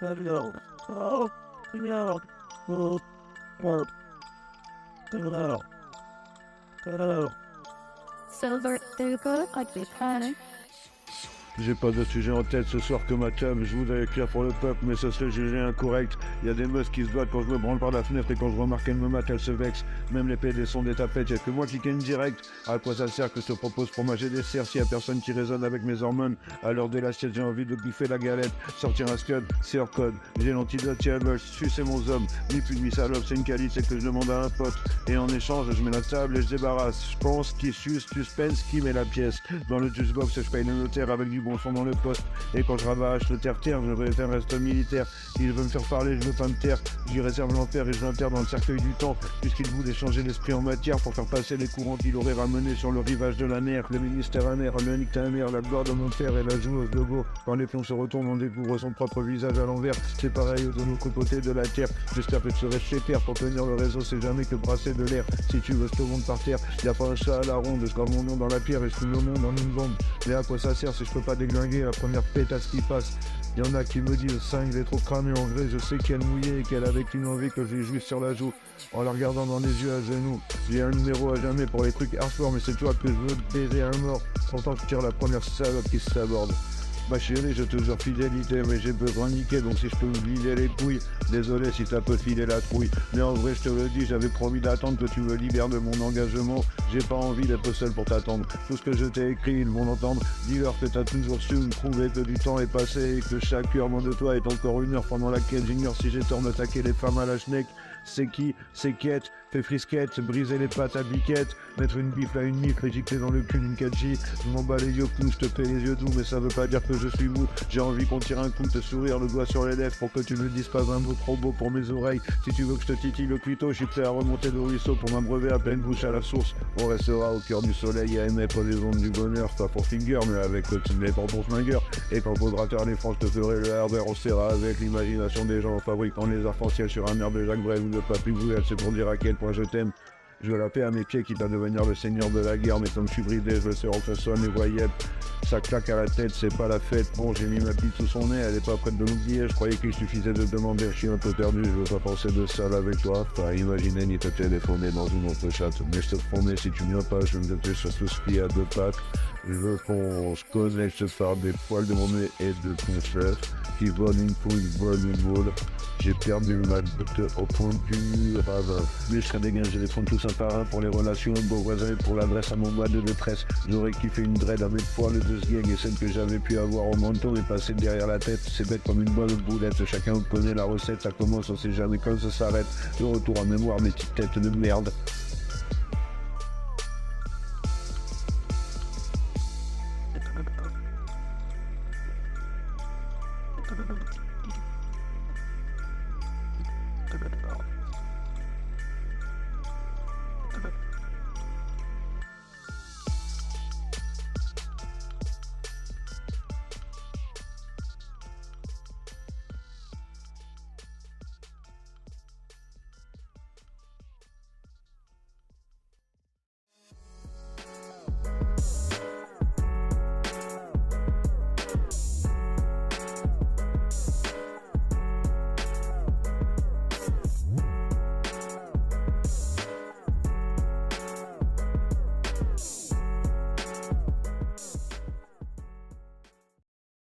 Hello. Oh, hello. Oh, oh, hello. Hello. Silver, Dugo, Occupation. J'ai pas de sujet en tête ce soir que ma table, je voudrais écrire pour le peuple, mais ce serait jugé incorrect. Il y a des meufs qui se battent quand je me branle par la fenêtre et quand je remarque qu'elles me matent, elles se vexent. Même les PD sont des tapettes, y'a que moi qui gagne direct. À quoi ça sert que je te propose fromager des cerfs s'il y a personne qui résonne avec mes hormones? À l'heure de l'assiette, j'ai envie de bouffer la galette, sortir un scud, c'est hors code. J'ai l'antidote, y'a veulent sucer mon homme. Ni plus ni salope, c'est une qualité, c'est que je demande à un pote. Et en échange, je mets la table et je débarrasse. Je pense qui suce, suspense, qui met la pièce. Dans le juice box, je paye le notaire avec du bon fond dans le poste. Et quand je rabâche le terre-terre, je vais faire un reste militaire. Il veut me faire parler, je veux pas me taire. J'y réserve l'enfer et je l'enterre dans le cercueil du temps. Puisqu'il voulait changer l'esprit en matière pour faire passer les courants qu'il aurait ramenés sur le rivage de la mer. Le ministère amer, le nique ta mère, la gloire de mon père et la joueuse de go. Quand les plombs se retournent, on découvre son propre visage à l'envers. C'est pareil de l'autre côté de la terre. J'espère que tu serais chez terre pour tenir le réseau, c'est jamais que brasser de l'air. Si tu veux, je te monte par terre. Y'a pas un chat à la ronde, je garde mon nom dans la pierre et je trouve le monde en une bombe. Mais à quoi ça sert si je peux pas déglinguer la première pétasse qui passe? Y'en a qui me disent, 5, il est trop cramé en vrai, je sais qu'elle mouillait et qu'elle avait une envie que j'ai juste sur la joue. En la regardant dans les yeux à genoux, j'ai un numéro à jamais pour les trucs hardcore, mais c'est toi que je veux baiser un mort. Pourtant je tire la première salope qui s'aborde. Ma chérie, je te jure fidélité, mais j'ai besoin de niquer, donc si je peux me vider les couilles, désolé si t'as peu filé la trouille. Mais en vrai, je te le dis, j'avais promis d'attendre que tu me libères de mon engagement. J'ai pas envie d'être seul pour t'attendre. Tout ce que je t'ai écrit, ils vont l'entendre. Dis-leur que t'as toujours su me prouver que du temps est passé et que chaque heure de toi est encore une heure pendant laquelle j'ignore si j'ai tort d'attaquer les femmes à la schneck. C'est qui? C'est quête, fait frisquette, briser les pattes à biquette, mettre une bifle à une mifle et gicler dans le cul d'une catchy. Je m'en bats les yeux coups, je te fais les yeux doux, mais ça veut pas dire que je suis mou. J'ai envie qu'on tire un coup, te sourire, le doigt sur les lèvres pour que tu ne dises pas un mot trop beau pour mes oreilles. Si tu veux que je te titille le clito, je suis prêt à remonter le ruisseau pour m'abreuver à pleine bouche à la source. On restera au cœur du soleil à émettre les ondes du bonheur, pas pour finger, mais avec le les pour flingueur. Et quand faudra faire les franges, je te ferai le harbeur, on sera avec l'imagination des gens fabriquant les arcs-en-ciel sur un air de Jacques Brel ou de Papy Boulet, c'est pour dire à quel point je t'aime. Je veux la paix à mes pieds, quitte à devenir le seigneur de la guerre, mais comme je suis bridé, je le sais en façon et voyez, ça claque à la tête, c'est pas la fête. Bon, j'ai mis ma bite sous son nez, elle est pas prête de l'oublier, je croyais qu'il suffisait de demander, je suis un peu perdu, je veux pas penser de seul avec toi, pas imaginer ni te téléphoner dans une autre chatte, mais je te promets, si tu viens pas, je vais me jeter sur tout ce qui a deux pattes. Je veux qu'on se connecte par des poils de mon nez et de ton chef, qui vole une poule, vole une boule. J'ai perdu ma boutte au point du ravin. Mais je serais dégagé les fonds tous un par un pour les relations, beau voisin pour l'adresse à mon mois de détresse. J'aurais kiffé une dread avec poil de ce gang et celle que j'avais pu avoir au menton et passer derrière la tête. C'est bête comme une bonne boulette, chacun connaît la recette, ça commence, on sait jamais quand ça s'arrête. Le retour en mémoire, mes petites têtes de merde.